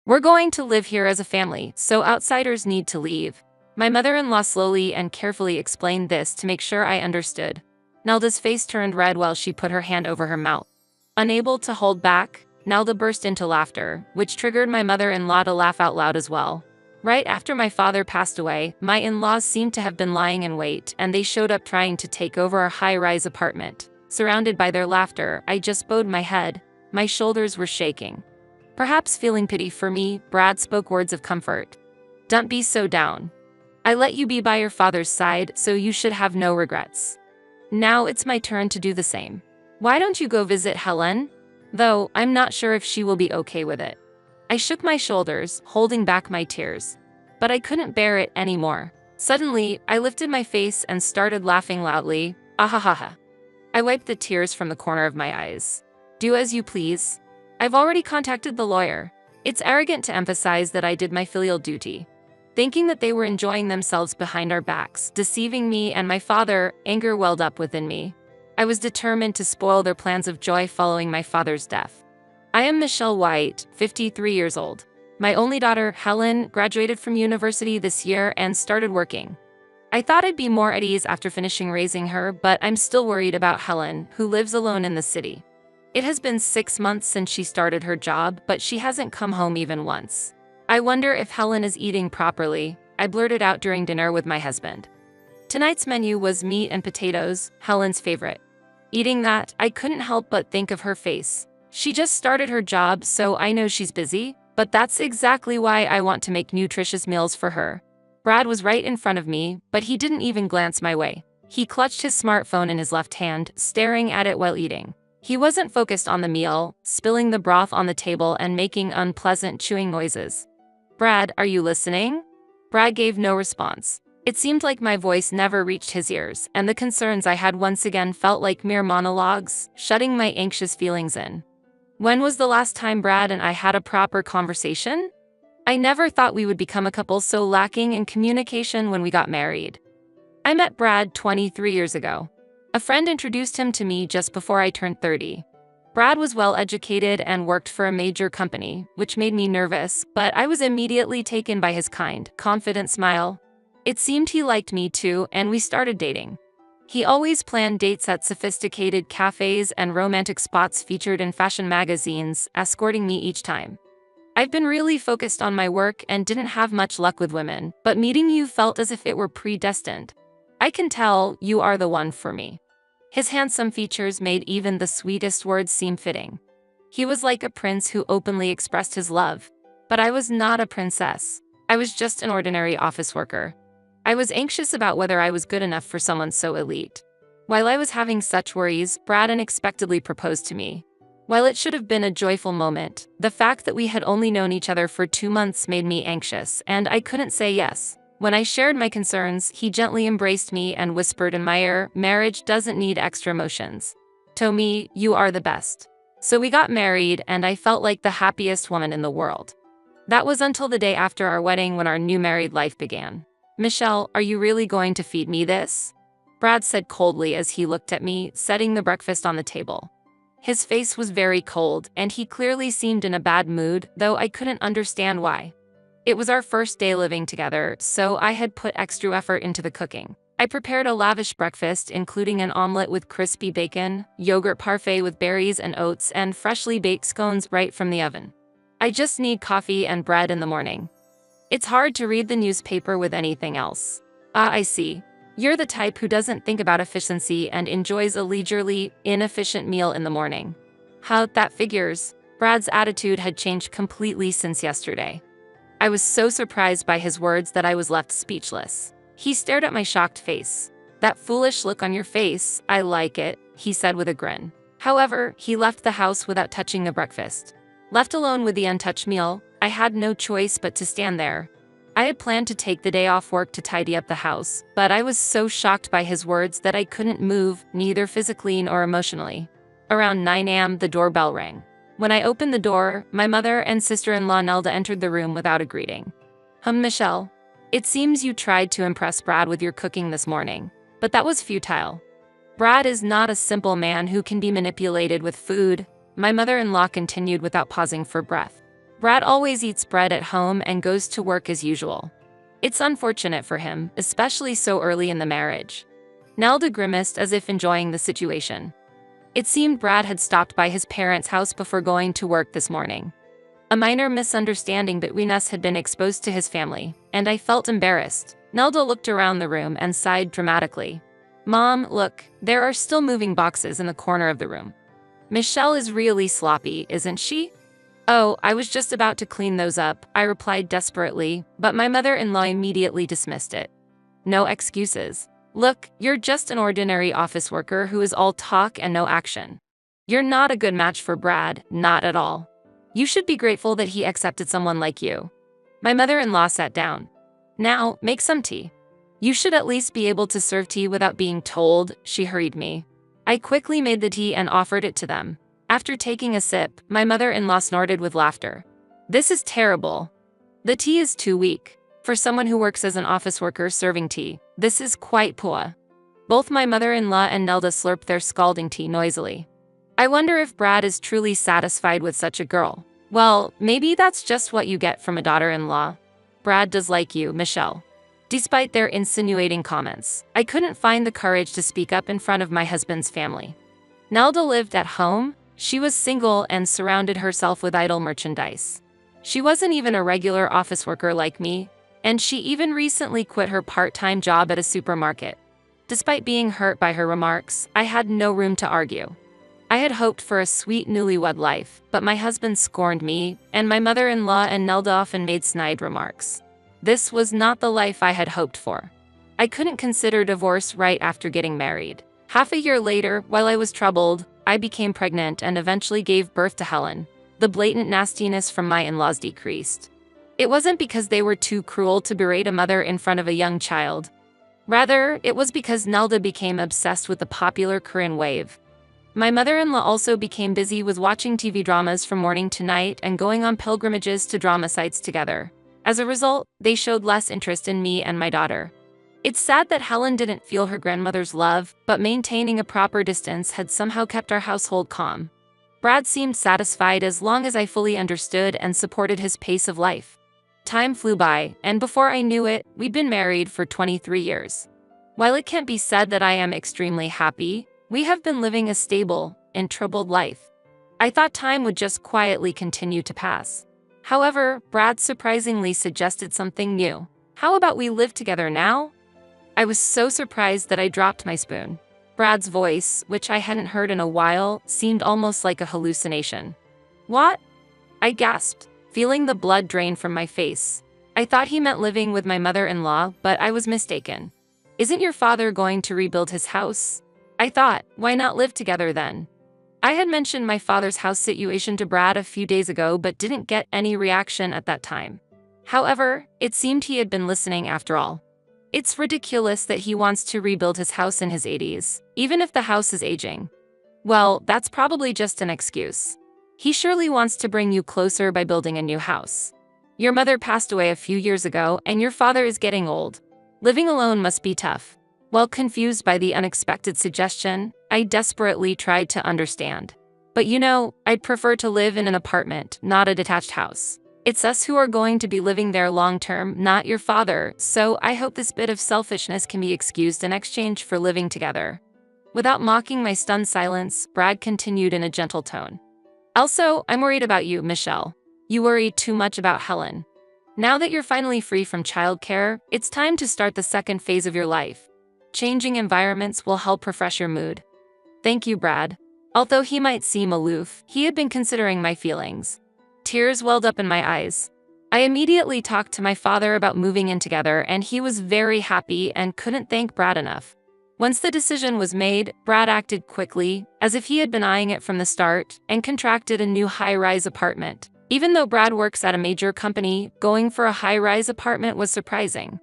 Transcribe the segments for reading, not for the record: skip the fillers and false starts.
We're going to live here as a family, so outsiders need to leave. My mother-in-law slowly and carefully explained this to make sure I understood. Nelda's face turned red while she put her hand over her mouth. Unable to hold back, Nelda burst into laughter, which triggered my mother-in-law to laugh out loud as well. Right after my father passed away, my in-laws seemed to have been lying in wait, and they showed up trying to take over our high-rise apartment. Surrounded by their laughter, I just bowed my head. My shoulders were shaking. Perhaps feeling pity for me, Brad spoke words of comfort. Don't be so down. I let you be by your father's side, so you should have no regrets. Now it's my turn to do the same. Why don't you go visit Helen? Though, I'm not sure if she will be okay with it. I shook my shoulders, holding back my tears. But I couldn't bear it anymore. Suddenly, I lifted my face and started laughing loudly. Ahahaha. I wiped the tears from the corner of my eyes. Do as you please. I've already contacted the lawyer. It's arrogant to emphasize that I did my filial duty. Thinking that they were enjoying themselves behind our backs, deceiving me and my father, anger welled up within me. I was determined to spoil their plans of joy following my father's death. I am Michelle White, 53 years old. My only daughter, Helen, graduated from university this year and started working. I thought I'd be more at ease after finishing raising her, but I'm still worried about Helen, who lives alone in the city. It has been 6 months since she started her job, but she hasn't come home even once. I wonder if Helen is eating properly, I blurted out during dinner with my husband. Tonight's menu was meat and potatoes, Helen's favorite. Eating that, I couldn't help but think of her face. She just started her job, so I know she's busy, but that's exactly why I want to make nutritious meals for her. Brad was right in front of me, but he didn't even glance my way. He clutched his smartphone in his left hand, staring at it while eating. He wasn't focused on the meal, spilling the broth on the table and making unpleasant chewing noises. Brad, are you listening? Brad gave no response. It seemed like my voice never reached his ears, and the concerns I had once again felt like mere monologues, shutting my anxious feelings in. When was the last time Brad and I had a proper conversation? I never thought we would become a couple so lacking in communication when we got married. I met Brad 23 years ago. A friend introduced him to me just before I turned 30. Brad was well-educated and worked for a major company, which made me nervous, but I was immediately taken by his kind, confident smile. It seemed he liked me too, and we started dating. He always planned dates at sophisticated cafes and romantic spots featured in fashion magazines, escorting me each time. I've been really focused on my work and didn't have much luck with women, but meeting you felt as if it were predestined. I can tell you are the one for me. His handsome features made even the sweetest words seem fitting. He was like a prince who openly expressed his love. But I was not a princess. I was just an ordinary office worker. I was anxious about whether I was good enough for someone so elite. While I was having such worries, Brad unexpectedly proposed to me. While it should have been a joyful moment, the fact that we had only known each other for 2 months made me anxious, and I couldn't say yes. When I shared my concerns, he gently embraced me and whispered in my ear, "Marriage doesn't need extra emotions. To me, you are the best." So we got married, and I felt like the happiest woman in the world. That was until the day after our wedding when our new married life began. "Michelle, are you really going to feed me this?" Brad said coldly as he looked at me, setting the breakfast on the table. His face was very cold, and he clearly seemed in a bad mood, though I couldn't understand why. It was our first day living together, so I had put extra effort into the cooking. I prepared a lavish breakfast, including an omelet with crispy bacon, yogurt parfait with berries and oats, and freshly baked scones right from the oven. I just need coffee and bread in the morning. It's hard to read the newspaper with anything else. Ah, I see. You're the type who doesn't think about efficiency and enjoys a leisurely, inefficient meal in the morning. How that figures. Brad's attitude had changed completely since yesterday. I was so surprised by his words that I was left speechless. He stared at my shocked face. "That foolish look on your face, I like it," he said with a grin. However, he left the house without touching the breakfast. Left alone with the untouched meal, I had no choice but to stand there. I had planned to take the day off work to tidy up the house, but I was so shocked by his words that I couldn't move, neither physically nor emotionally. Around 9 a.m., the doorbell rang. When I opened the door, my mother and sister-in-law Nelda entered the room without a greeting. Michelle, it seems you tried to impress Brad with your cooking this morning, but that was futile. Brad is not a simple man who can be manipulated with food," my mother-in-law continued without pausing for breath. Brad always eats bread at home and goes to work as usual. It's unfortunate for him, especially so early in the marriage. Nelda grimaced as if enjoying the situation. It seemed Brad had stopped by his parents' house before going to work this morning. A minor misunderstanding between us had been exposed to his family, and I felt embarrassed. Nelda looked around the room and sighed dramatically. Mom, look, there are still moving boxes in the corner of the room. Michelle is really sloppy, isn't she? Oh, I was just about to clean those up, I replied desperately, but my mother-in-law immediately dismissed it. No excuses. Look, you're just an ordinary office worker who is all talk and no action. You're not a good match for Brad, not at all. You should be grateful that he accepted someone like you. My mother-in-law sat down. Now, make some tea. You should at least be able to serve tea without being told, she hurried me. I quickly made the tea and offered it to them. After taking a sip, my mother-in-law snorted with laughter. This is terrible. The tea is too weak. For someone who works as an office worker serving tea, this is quite poor. Both my mother-in-law and Nelda slurped their scalding tea noisily. I wonder if Brad is truly satisfied with such a girl. Well, maybe that's just what you get from a daughter-in-law. Brad does like you, Michelle. Despite their insinuating comments, I couldn't find the courage to speak up in front of my husband's family. Nelda lived at home. She was single and surrounded herself with idle merchandise. She wasn't even a regular office worker like me, and she even recently quit her part-time job at a supermarket. Despite being hurt by her remarks, I had no room to argue. I had hoped for a sweet newlywed life, but my husband scorned me, and my mother-in-law and Nelda often made snide remarks. This was not the life I had hoped for. I couldn't consider divorce right after getting married. Half a year later, while I was troubled, I became pregnant and eventually gave birth to Helen. The blatant nastiness from my in-laws decreased. It wasn't because they were too cruel to berate a mother in front of a young child. Rather, it was because Nelda became obsessed with the popular Korean wave. My mother-in-law also became busy with watching TV dramas from morning to night and going on pilgrimages to drama sites together. As a result, they showed less interest in me and my daughter. It's sad that Helen didn't feel her grandmother's love, but maintaining a proper distance had somehow kept our household calm. Brad seemed satisfied as long as I fully understood and supported his pace of life. Time flew by, and before I knew it, we'd been married for 23 years. While it can't be said that I am extremely happy, we have been living a stable, untroubled life. I thought time would just quietly continue to pass. However, Brad surprisingly suggested something new. How about we live together now? I was so surprised that I dropped my spoon. Brad's voice, which I hadn't heard in a while, seemed almost like a hallucination. What? I gasped, feeling the blood drain from my face. I thought he meant living with my mother-in-law, but I was mistaken. Isn't your father going to rebuild his house? I thought, why not live together then? I had mentioned my father's house situation to Brad a few days ago but didn't get any reaction at that time. However, it seemed he had been listening after all. It's ridiculous that he wants to rebuild his house in his 80s, even if the house is aging. Well, that's probably just an excuse. He surely wants to bring you closer by building a new house. Your mother passed away a few years ago and your father is getting old. Living alone must be tough. While confused by the unexpected suggestion, I desperately tried to understand. But you know, I'd prefer to live in an apartment, not a detached house. It's us who are going to be living there long-term, not your father, so I hope this bit of selfishness can be excused in exchange for living together. Without mocking my stunned silence, Brad continued in a gentle tone. Also, I'm worried about you, Michelle. You worry too much about Helen. Now that you're finally free from childcare, it's time to start the second phase of your life. Changing environments will help refresh your mood. Thank you, Brad. Although he might seem aloof, he had been considering my feelings. Tears welled up in my eyes. I immediately talked to my father about moving in together and he was very happy and couldn't thank Brad enough. Once the decision was made, Brad acted quickly, as if he had been eyeing it from the start, and contracted a new high-rise apartment. Even though Brad works at a major company, going for a high-rise apartment was surprising.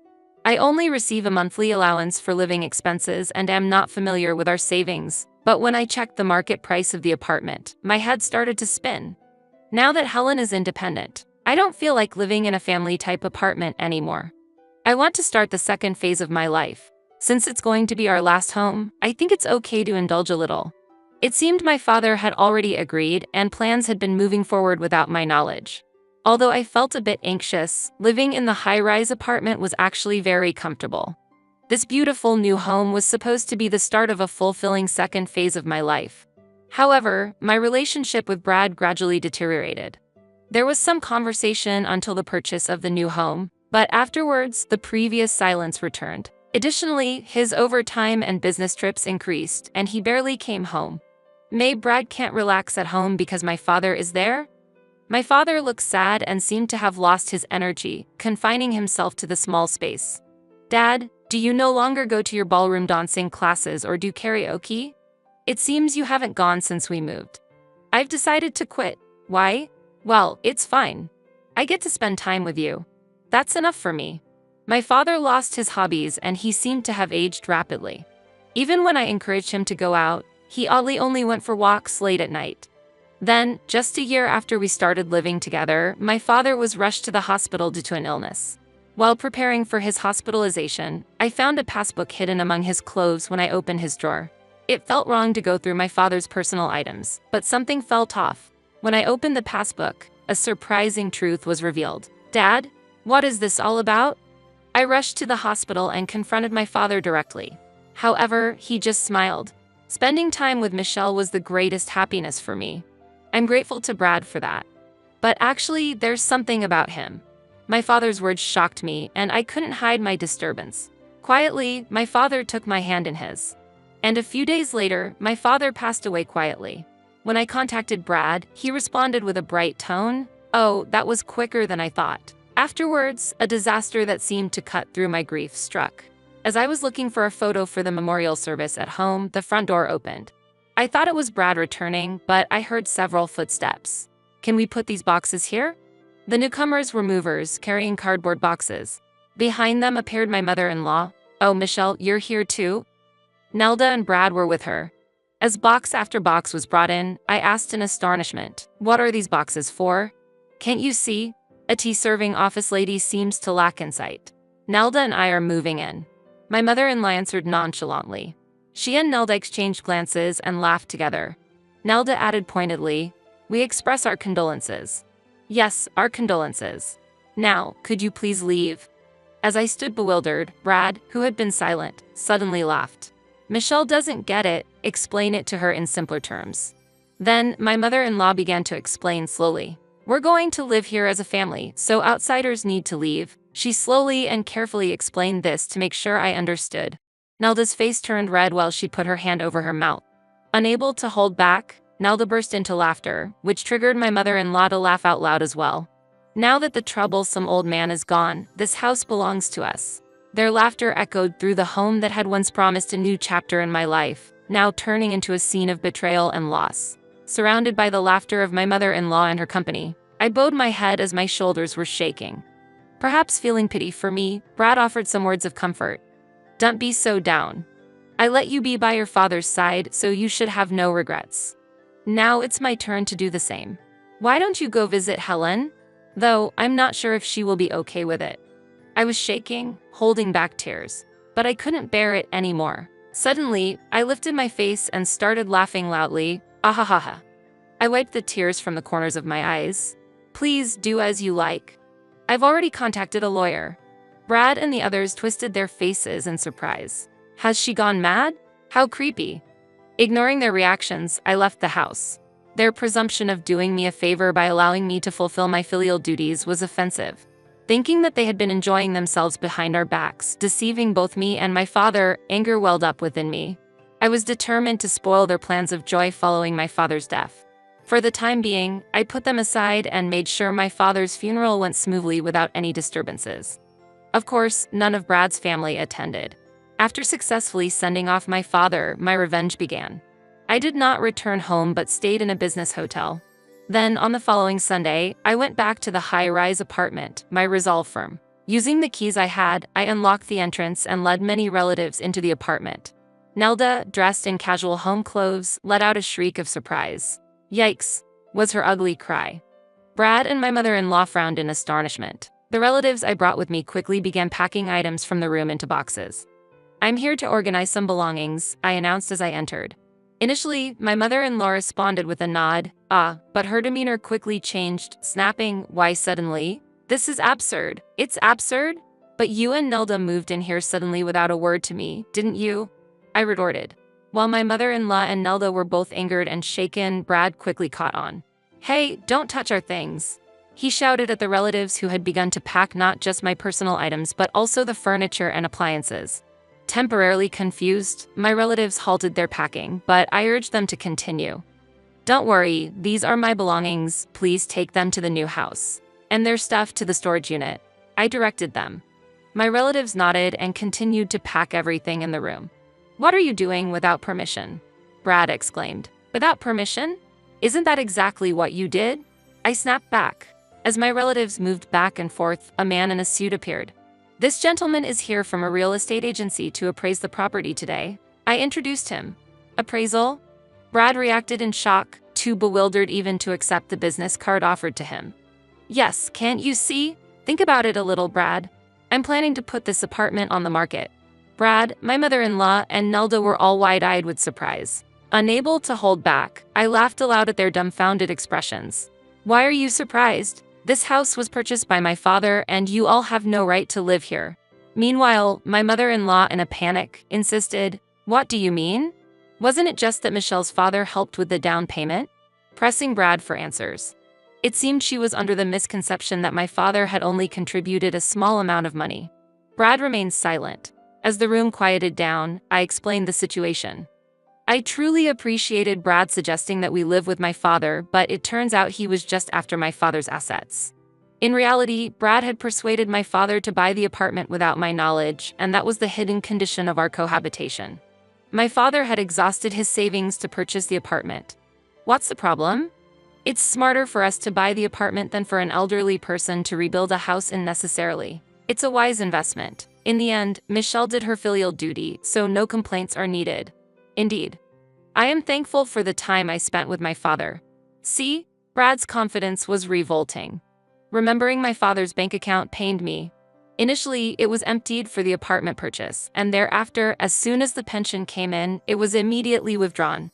I only receive a monthly allowance for living expenses and am not familiar with our savings, but when I checked the market price of the apartment, my head started to spin. Now that Helen is independent, I don't feel like living in a family-type apartment anymore. I want to start the second phase of my life. Since it's going to be our last home, I think it's okay to indulge a little. It seemed my father had already agreed and plans had been moving forward without my knowledge. Although I felt a bit anxious, living in the high-rise apartment was actually very comfortable. This beautiful new home was supposed to be the start of a fulfilling second phase of my life. However, my relationship with Brad gradually deteriorated. There was some conversation until the purchase of the new home, but afterwards, the previous silence returned. Additionally, his overtime and business trips increased, and he barely came home. Maybe Brad can't relax at home because my father is there? My father looked sad and seemed to have lost his energy, confining himself to the small space. Dad, do you no longer go to your ballroom dancing classes or do karaoke? It seems you haven't gone since we moved. I've decided to quit. Why? Well, it's fine. I get to spend time with you. That's enough for me. My father lost his hobbies and he seemed to have aged rapidly. Even when I encouraged him to go out, he oddly only went for walks late at night. Then, just a year after we started living together, my father was rushed to the hospital due to an illness. While preparing for his hospitalization, I found a passbook hidden among his clothes when I opened his drawer. It felt wrong to go through my father's personal items, but something felt off. When I opened the passbook, a surprising truth was revealed. Dad, what is this all about? I rushed to the hospital and confronted my father directly. However, he just smiled. Spending time with Michelle was the greatest happiness for me. I'm grateful to Brad for that. But actually, there's something about him. My father's words shocked me, and I couldn't hide my disturbance. Quietly, my father took my hand in his. And a few days later, my father passed away quietly. When I contacted Brad, he responded with a bright tone. Oh, that was quicker than I thought. Afterwards, a disaster that seemed to cut through my grief struck. As I was looking for a photo for the memorial service at home, the front door opened. I thought it was Brad returning, but I heard several footsteps. Can we put these boxes here? The newcomers were movers, carrying cardboard boxes. Behind them appeared my mother-in-law. Oh, Michelle, you're here too? Nelda and Brad were with her. As box after box was brought in, I asked in astonishment, what are these boxes for? Can't you see? A tea-serving office lady seems to lack insight. Nelda and I are moving in. My mother-in-law answered nonchalantly. She and Nelda exchanged glances and laughed together. Nelda added pointedly, we express our condolences. Yes, our condolences. Now, could you please leave? As I stood bewildered, Brad, who had been silent, suddenly laughed. Michelle doesn't get it, explain it to her in simpler terms. Then, my mother-in-law began to explain slowly. We're going to live here as a family, so outsiders need to leave. She slowly and carefully explained this to make sure I understood. Nelda's face turned red while she put her hand over her mouth. Unable to hold back, Nelda burst into laughter, which triggered my mother-in-law to laugh out loud as well. Now that the troublesome old man is gone, this house belongs to us. Their laughter echoed through the home that had once promised a new chapter in my life, now turning into a scene of betrayal and loss. Surrounded by the laughter of my mother-in-law and her company, I bowed my head as my shoulders were shaking. Perhaps feeling pity for me, Brad offered some words of comfort. Don't be so down. I let you be by your father's side, so you should have no regrets. Now it's my turn to do the same. Why don't you go visit Helen? Though, I'm not sure if she will be okay with it. I was shaking, holding back tears, but I couldn't bear it anymore. Suddenly, I lifted my face and started laughing loudly. Ahahaha. I wiped the tears from the corners of my eyes. Please do as you like. I've already contacted a lawyer. Brad and the others twisted their faces in surprise. Has she gone mad? How creepy. Ignoring their reactions, I left the house. Their presumption of doing me a favor by allowing me to fulfill my filial duties was offensive. Thinking that they had been enjoying themselves behind our backs, deceiving both me and my father, anger welled up within me. I was determined to spoil their plans of joy following my father's death. For the time being, I put them aside and made sure my father's funeral went smoothly without any disturbances. Of course, none of Brad's family attended. After successfully sending off my father, my revenge began. I did not return home but stayed in a business hotel. Then, on the following Sunday, I went back to the high-rise apartment, my resolve firm. Using the keys I had, I unlocked the entrance and led many relatives into the apartment. Nelda, dressed in casual home clothes, let out a shriek of surprise. Yikes, was her ugly cry. Brad and my mother-in-law frowned in astonishment. The relatives I brought with me quickly began packing items from the room into boxes. I'm here to organize some belongings, I announced as I entered. Initially, my mother-in-law responded with a nod, but her demeanor quickly changed, snapping, "Why suddenly? This is absurd. It's absurd? But you and Nelda moved in here suddenly without a word to me, didn't you?" I retorted. While my mother-in-law and Nelda were both angered and shaken, Brad quickly caught on. "Hey, don't touch our things," he shouted at the relatives who had begun to pack not just my personal items but also the furniture and appliances. Temporarily confused, my relatives halted their packing, but I urged them to continue. "Don't worry, these are my belongings, please take them to the new house. And their stuff to the storage unit," I directed them. My relatives nodded and continued to pack everything in the room. "What are you doing without permission?" Brad exclaimed. "Without permission? Isn't that exactly what you did?" I snapped back. As my relatives moved back and forth, a man in a suit appeared. "This gentleman is here from a real estate agency to appraise the property today." I introduced him. "Appraisal?" Brad reacted in shock, too bewildered even to accept the business card offered to him. "Yes, can't you see? Think about it a little, Brad. I'm planning to put this apartment on the market." Brad, my mother-in-law, and Nelda were all wide-eyed with surprise. Unable to hold back, I laughed aloud at their dumbfounded expressions. "Why are you surprised? This house was purchased by my father and you all have no right to live here." Meanwhile, my mother-in-law, in a panic, insisted, "What do you mean? Wasn't it just that Michelle's father helped with the down payment?" Pressing Brad for answers. It seemed she was under the misconception that my father had only contributed a small amount of money. Brad remained silent. As the room quieted down, I explained the situation. I truly appreciated Brad suggesting that we live with my father, but it turns out he was just after my father's assets. In reality, Brad had persuaded my father to buy the apartment without my knowledge, and that was the hidden condition of our cohabitation. My father had exhausted his savings to purchase the apartment. What's the problem? It's smarter for us to buy the apartment than for an elderly person to rebuild a house unnecessarily. It's a wise investment. In the end, Michelle did her filial duty, so no complaints are needed. Indeed. I am thankful for the time I spent with my father. See, Brad's confidence was revolting. Remembering my father's bank account pained me. Initially, it was emptied for the apartment purchase, and thereafter, as soon as the pension came in, it was immediately withdrawn.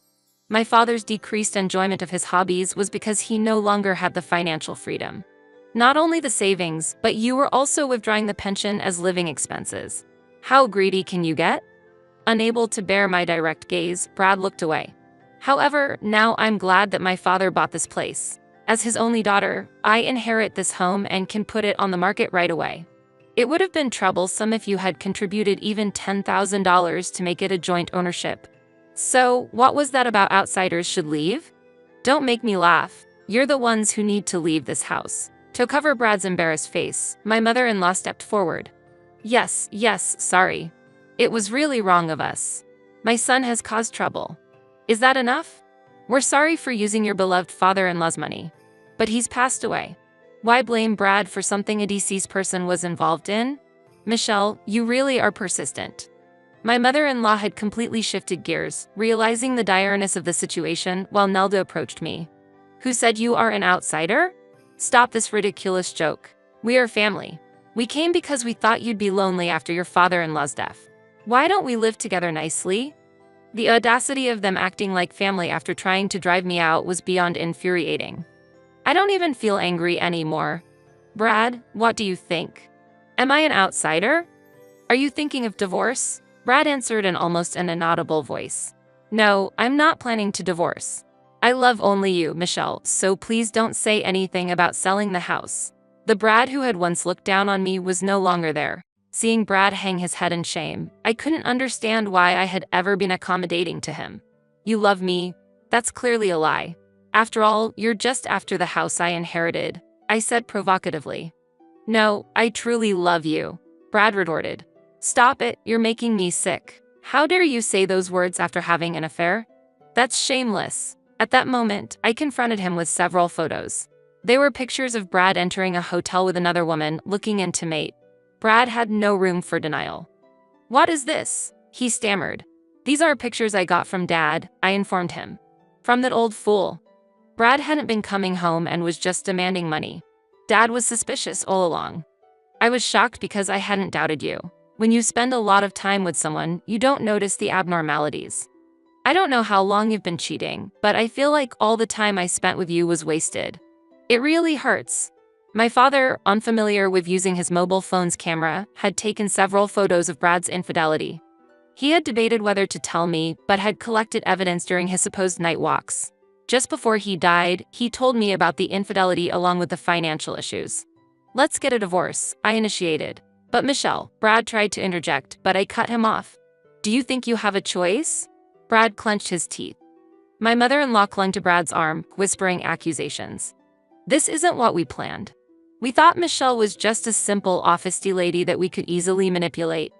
My father's decreased enjoyment of his hobbies was because he no longer had the financial freedom. Not only the savings, but you were also withdrawing the pension as living expenses. How greedy can you get? Unable to bear my direct gaze, Brad looked away. However, now I'm glad that my father bought this place. As his only daughter, I inherit this home and can put it on the market right away. It would have been troublesome if you had contributed even $10,000 to make it a joint ownership. So, what was that about outsiders should leave? Don't make me laugh. You're the ones who need to leave this house. To cover Brad's embarrassed face, my mother-in-law stepped forward. Yes, sorry. It was really wrong of us. My son has caused trouble. Is that enough? We're sorry for using your beloved father-in-law's money. But he's passed away. Why blame Brad for something a deceased person was involved in? Michelle, you really are persistent. My mother-in-law had completely shifted gears, realizing the direness of the situation while Nelda approached me. Who said you are an outsider? Stop this ridiculous joke. We are family. We came because we thought you'd be lonely after your father-in-law's death. Why don't we live together nicely? The audacity of them acting like family after trying to drive me out was beyond infuriating. I don't even feel angry anymore. Brad, what do you think? Am I an outsider? Are you thinking of divorce? Brad answered in almost an inaudible voice. No, I'm not planning to divorce. I love only you, Michelle, so please don't say anything about selling the house. The Brad who had once looked down on me was no longer there. Seeing Brad hang his head in shame, I couldn't understand why I had ever been accommodating to him. You love me? That's clearly a lie. After all, you're just after the house I inherited, I said provocatively. No, I truly love you, Brad retorted. Stop it, you're making me sick. How dare you say those words after having an affair? That's shameless. At that moment, I confronted him with several photos. They were pictures of Brad entering a hotel with another woman, looking intimate. Brad had no room for denial. What is this? He stammered. These are pictures I got from Dad, I informed him. From that old fool. Brad hadn't been coming home and was just demanding money. Dad was suspicious all along. I was shocked because I hadn't doubted you. When you spend a lot of time with someone, you don't notice the abnormalities. I don't know how long you've been cheating, but I feel like all the time I spent with you was wasted. It really hurts. My father, unfamiliar with using his mobile phone's camera, had taken several photos of Brad's infidelity. He had debated whether to tell me, but had collected evidence during his supposed night walks. Just before he died, he told me about the infidelity along with the financial issues. "Let's get a divorce," I initiated. "But Michelle," Brad tried to interject, but I cut him off. "Do you think you have a choice?" Brad clenched his teeth. My mother-in-law clung to Brad's arm, whispering accusations. "This isn't what we planned. We thought Michelle was just a simple office lady that we could easily manipulate."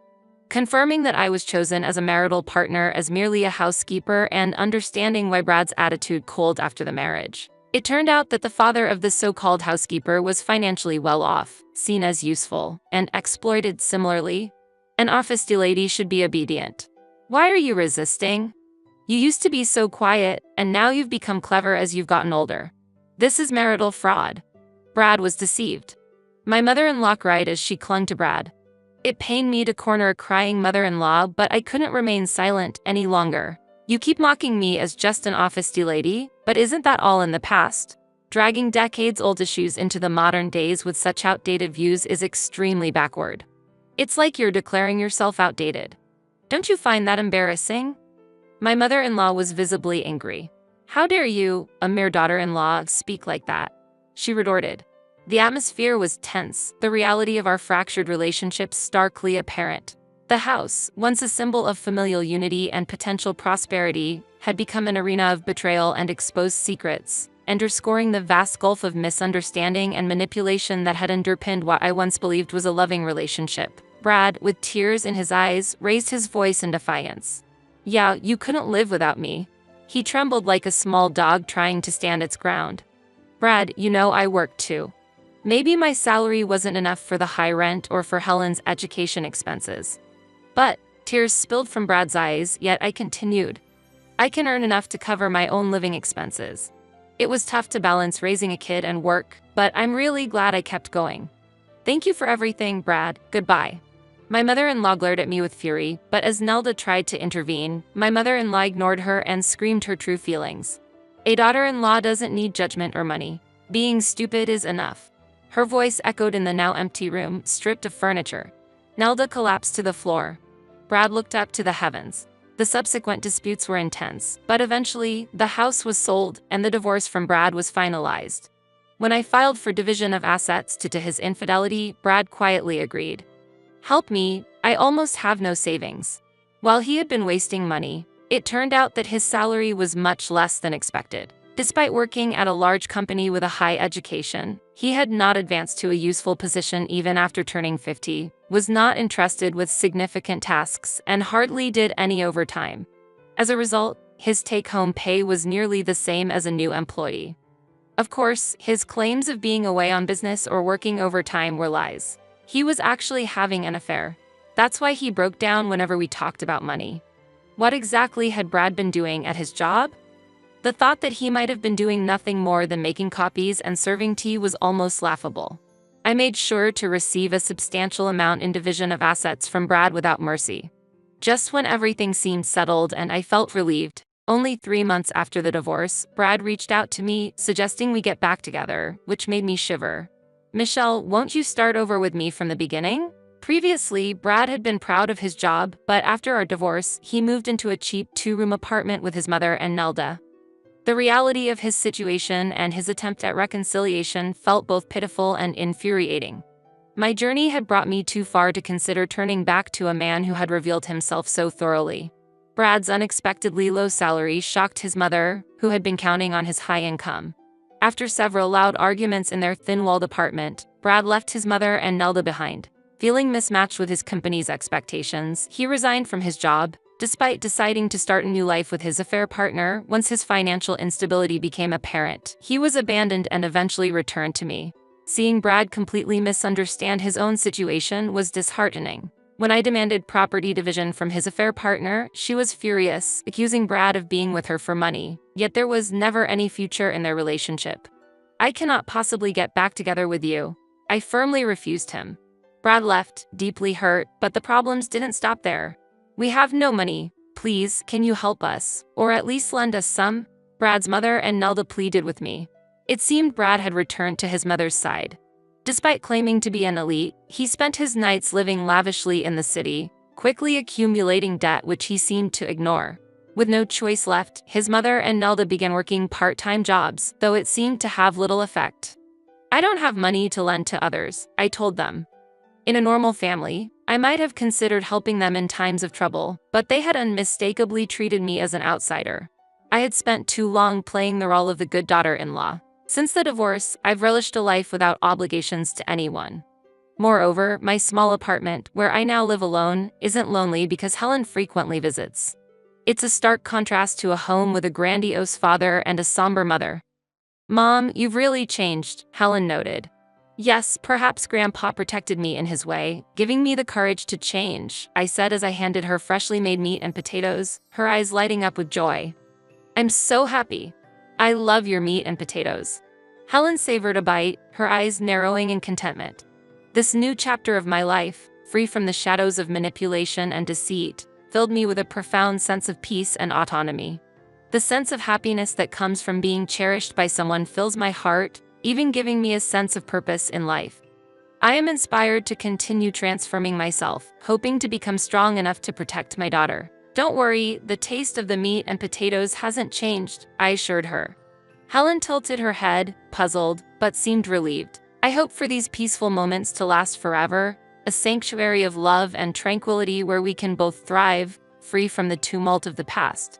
Confirming that I was chosen as a marital partner as merely a housekeeper and understanding why Brad's attitude cooled after the marriage. It turned out that the father of the so-called housekeeper was financially well off, seen as useful, and exploited similarly. An office lady should be obedient. "Why are you resisting? You used to be so quiet, and now you've become clever as you've gotten older. This is marital fraud." Brad was deceived. My mother-in-law cried as she clung to Brad. It pained me to corner a crying mother-in-law, but I couldn't remain silent any longer. "You keep mocking me as just an office lady, but isn't that all in the past? Dragging decades-old issues into the modern days with such outdated views is extremely backward. It's like you're declaring yourself outdated. Don't you find that embarrassing?" My mother-in-law was visibly angry. "How dare you, a mere daughter-in-law, speak like that?" she retorted. The atmosphere was tense, the reality of our fractured relationships starkly apparent. The house, once a symbol of familial unity and potential prosperity, had become an arena of betrayal and exposed secrets, underscoring the vast gulf of misunderstanding and manipulation that had underpinned what I once believed was a loving relationship. Brad, with tears in his eyes, raised his voice in defiance. "Yeah, you couldn't live without me." He trembled like a small dog trying to stand its ground. "Brad, you know I worked too. Maybe my salary wasn't enough for the high rent or for Helen's education expenses. But," tears spilled from Brad's eyes, yet I continued, "I can earn enough to cover my own living expenses. It was tough to balance raising a kid and work, but I'm really glad I kept going. Thank you for everything, Brad. Goodbye." My mother-in-law glared at me with fury, but as Nelda tried to intervene, my mother-in-law ignored her and screamed her true feelings. "A daughter-in-law doesn't need judgment or money. Being stupid is enough." Her voice echoed in the now empty room, stripped of furniture. Nelda collapsed to the floor. Brad looked up to the heavens. The subsequent disputes were intense, but eventually, the house was sold and the divorce from Brad was finalized. When I filed for division of assets due to his infidelity, Brad quietly agreed. "Help me, I almost have no savings." While he had been wasting money, it turned out that his salary was much less than expected. Despite working at a large company with a high education, he had not advanced to a useful position even after turning 50, was not entrusted with significant tasks, and hardly did any overtime. As a result, his take-home pay was nearly the same as a new employee. Of course, his claims of being away on business or working overtime were lies. He was actually having an affair. That's why he broke down whenever we talked about money. What exactly had Brad been doing at his job? The thought that he might have been doing nothing more than making copies and serving tea was almost laughable. I made sure to receive a substantial amount in division of assets from Brad without mercy. Just when everything seemed settled and I felt relieved, only 3 months after the divorce, Brad reached out to me, suggesting we get back together, which made me shiver. "Michelle, won't you start over with me from the beginning?" Previously, Brad had been proud of his job, but after our divorce, he moved into a cheap 2-room apartment with his mother and Nelda. The reality of his situation and his attempt at reconciliation felt both pitiful and infuriating. My journey had brought me too far to consider turning back to a man who had revealed himself so thoroughly. Brad's unexpectedly low salary shocked his mother, who had been counting on his high income. After several loud arguments in their thin-walled apartment, Brad left his mother and Nelda behind. Feeling mismatched with his company's expectations, he resigned from his job, despite deciding to start a new life with his affair partner. Once his financial instability became apparent, he was abandoned and eventually returned to me. Seeing Brad completely misunderstand his own situation was disheartening. When I demanded property division from his affair partner, she was furious, accusing Brad of being with her for money, yet there was never any future in their relationship. "I cannot possibly get back together with you." I firmly refused him. Brad left, deeply hurt, but the problems didn't stop there. "We have no money. Please, can you help us? Or at least lend us some? Brad's mother and Nelda pleaded with me. It seemed Brad had returned to his mother's side. Despite claiming to be an elite, he spent his nights living lavishly in the city, quickly accumulating debt which he seemed to ignore. With no choice left, his mother and Nelda began working part-time jobs, though it seemed to have little effect. I don't have money to lend to others, I told them. In a normal family, I might have considered helping them in times of trouble, but they had unmistakably treated me as an outsider. I had spent too long playing the role of the good daughter-in-law. Since the divorce, I've relished a life without obligations to anyone. Moreover, my small apartment, where I now live alone, isn't lonely because Helen frequently visits. It's a stark contrast to a home with a grandiose father and a somber mother. Mom, you've really changed, Helen noted. Yes, perhaps Grandpa protected me in his way, giving me the courage to change, I said as I handed her freshly made meat and potatoes, her eyes lighting up with joy. I'm so happy. I love your meat and potatoes. Helen savored a bite, her eyes narrowing in contentment. This new chapter of my life, free from the shadows of manipulation and deceit, filled me with a profound sense of peace and autonomy. The sense of happiness that comes from being cherished by someone fills my heart, even giving me a sense of purpose in life. I am inspired to continue transforming myself, hoping to become strong enough to protect my daughter. Don't worry, the taste of the meat and potatoes hasn't changed, I assured her. Helen tilted her head, puzzled, but seemed relieved. I hope for these peaceful moments to last forever, a sanctuary of love and tranquility where we can both thrive, free from the tumult of the past.